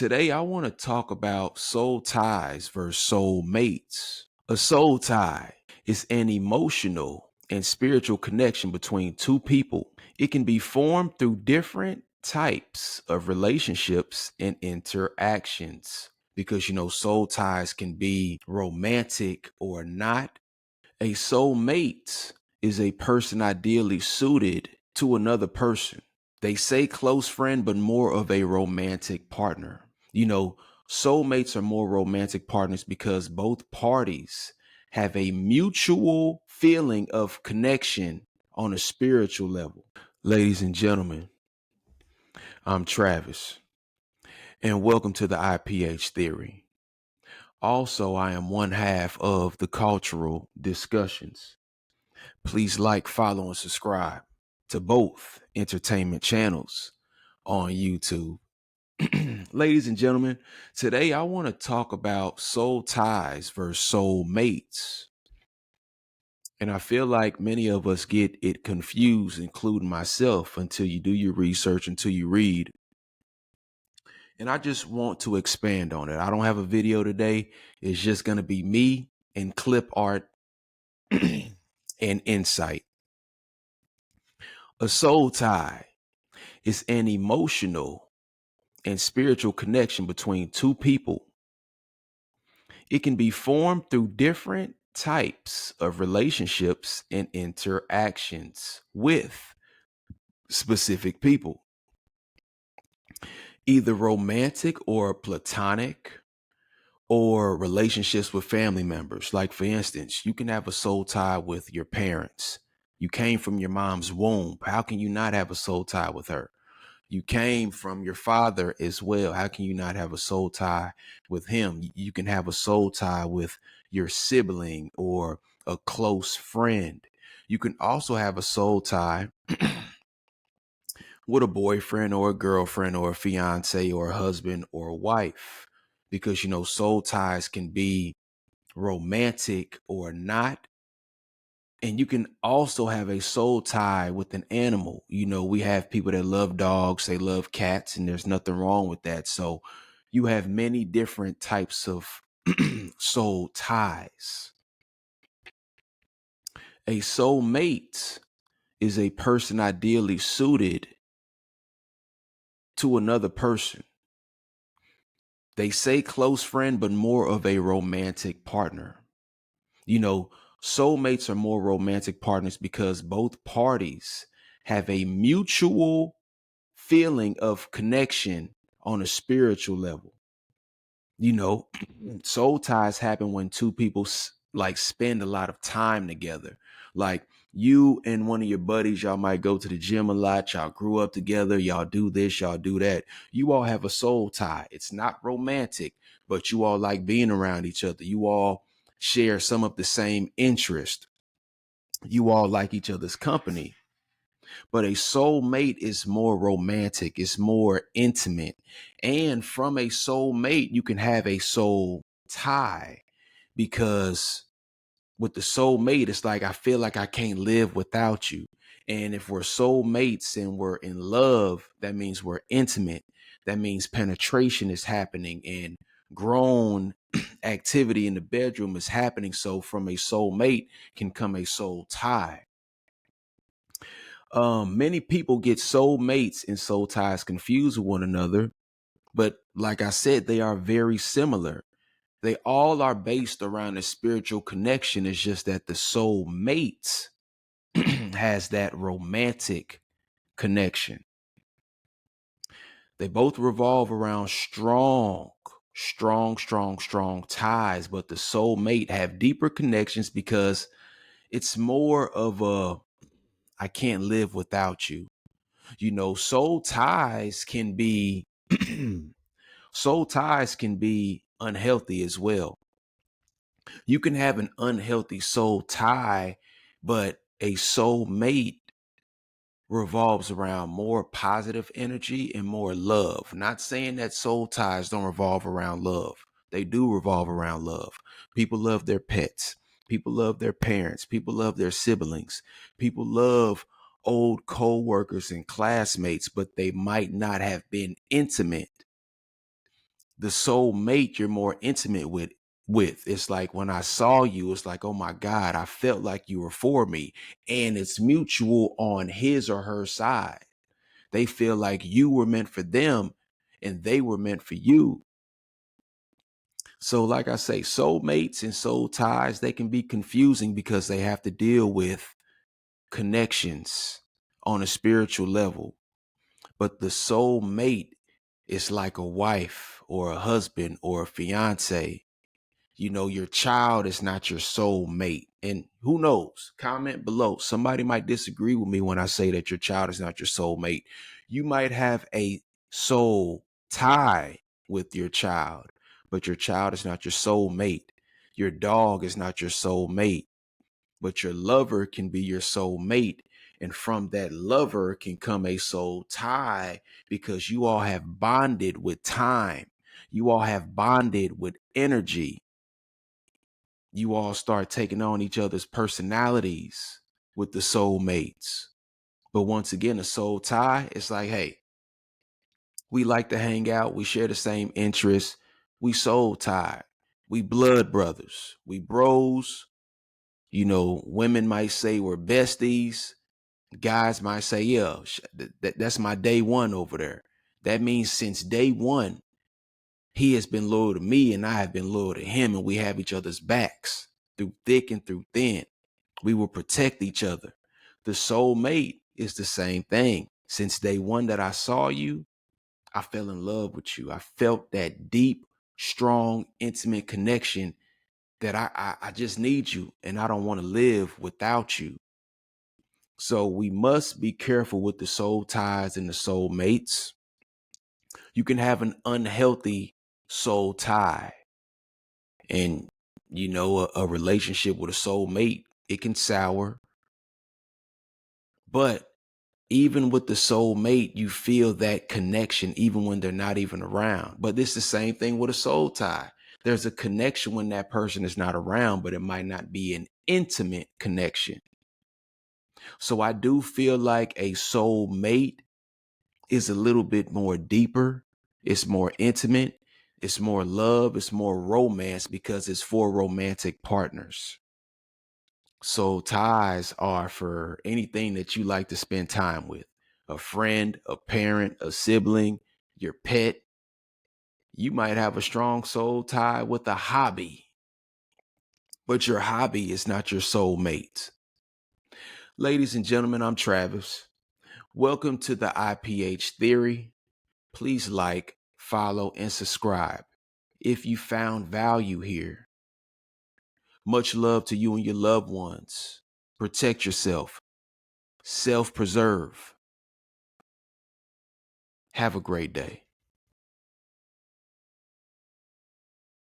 Today, I want to talk about soul ties versus soul mates. A soul tie is an emotional and spiritual connection between two people. It can be formed through different types of relationships and interactions because, soul ties can be romantic or not. A soulmate is a person ideally suited to another person. They say close friend, but more of a romantic partner. You know, Soulmates are more romantic partners because both parties have a mutual feeling of connection on a spiritual level. Ladies and gentlemen, I'm Travis, and welcome to the IPH Theory. Also, I am one half of the Cultural Discussions. Please like, follow, and subscribe to both entertainment channels on YouTube. Ladies and gentlemen, today I want to talk about soul ties versus soul mates. And I feel like many of us get it confused, including myself, until you do your research, until you read. And I just want to expand on it. I don't have a video today. It's just going to be me and clip art and insight. A soul tie is an emotional and spiritual connection between two people. It can be formed through different types of relationships and interactions with specific people, either romantic or platonic, or relationships with family members. Like, for instance, you can have a soul tie with your parents. You came from your mom's womb. How can you not have a soul tie with her? You came from your father as well. How can you not have a soul tie with him? You can have a soul tie with your sibling or a close friend. You can also have a soul tie with a boyfriend or a girlfriend or a fiance or a husband or a wife, because, soul ties can be romantic or not. And you can also have a soul tie with an animal. We have people that love dogs, they love cats, and there's nothing wrong with that. So you have many different types of soul ties. A soul mate is a person ideally suited to another person. They say close friend, but more of a romantic partner. Soulmates are more romantic partners because both parties have a mutual feeling of connection on a spiritual level. Soul ties happen when two people spend a lot of time together. Like, you and one of your buddies, y'all might go to the gym a lot. Y'all grew up together. Y'all do this, y'all do that. You all have a soul tie. It's not romantic, but you all like being around each other. You all share some of the same interest. You all like each other's company. But a soulmate is more romantic, it's more intimate. And from a soulmate, you can have a soul tie, because with the soulmate, it's like, I feel like I can't live without you. And if we're soulmates and we're in love, that means we're intimate. That means penetration is happening and grown activity in the bedroom is happening. So from a soulmate can come a soul tie. Many people get soulmates and soul ties confused with one another, but like I said, they are very similar. They all are based around a spiritual connection. It's just that the soulmate has that romantic connection. They both revolve around strong ties, but the soulmate have deeper connections because it's more of a, I can't live without you. Soul ties can be soul ties can be unhealthy as well. You can have an unhealthy soul tie, but a soul mate revolves around more positive energy and more love. Not saying that soul ties don't revolve around love. They do revolve around love. People love their pets. People love their parents. People love their siblings. People love old co-workers and classmates, but they might not have been intimate The soulmate you're more intimate with. It's like when I saw you, it's like, oh my God, I felt like you were for me. And it's mutual on his or her side. They feel like you were meant for them and they were meant for you. So, like I say, soulmates and soul ties, they can be confusing because they have to deal with connections on a spiritual level. But the soulmate is like a wife or a husband or a fiance. Your child is not your soulmate. And who knows? Comment below. Somebody might disagree with me when I say that your child is not your soulmate. You might have a soul tie with your child, but your child is not your soulmate. Your dog is not your soulmate, but your lover can be your soulmate. And from that lover can come a soul tie because you all have bonded with time. You all have bonded with energy. You all start taking on each other's personalities with the soulmates. But once again, a soul tie, it's like, hey, we like to hang out. We share the same interests. We soul tied. We blood brothers. We bros. Women might say we're besties. Guys might say, yeah, that's my day one over there. That means since day one, he has been loyal to me and I have been loyal to him, and we have each other's backs through thick and through thin. We will protect each other. The soulmate is the same thing. Since day one that I saw you, I fell in love with you. I felt that deep, strong, intimate connection that I just need you and I don't want to live without you. So we must be careful with the soul ties and the soul mates. You can have an unhealthy soul tie and, a relationship with a soul mate, it can sour. But even with the soul mate, you feel that connection even when they're not even around. But it's the same thing with a soul tie. There's a connection when that person is not around, but it might not be an intimate connection. So I do feel like a soul mate is a little bit more deeper. It's more intimate. It's more love. It's more romance because it's for romantic partners. Soul ties are for anything that you like to spend time with. A friend, a parent, a sibling, your pet. You might have a strong soul tie with a hobby, but your hobby is not your soulmate. Ladies and gentlemen, I'm Travis. Welcome to the IPH Theory. Please like, follow, and subscribe if you found value here. Much love to you and your loved ones. Protect yourself. Self-preserve. Have a great day.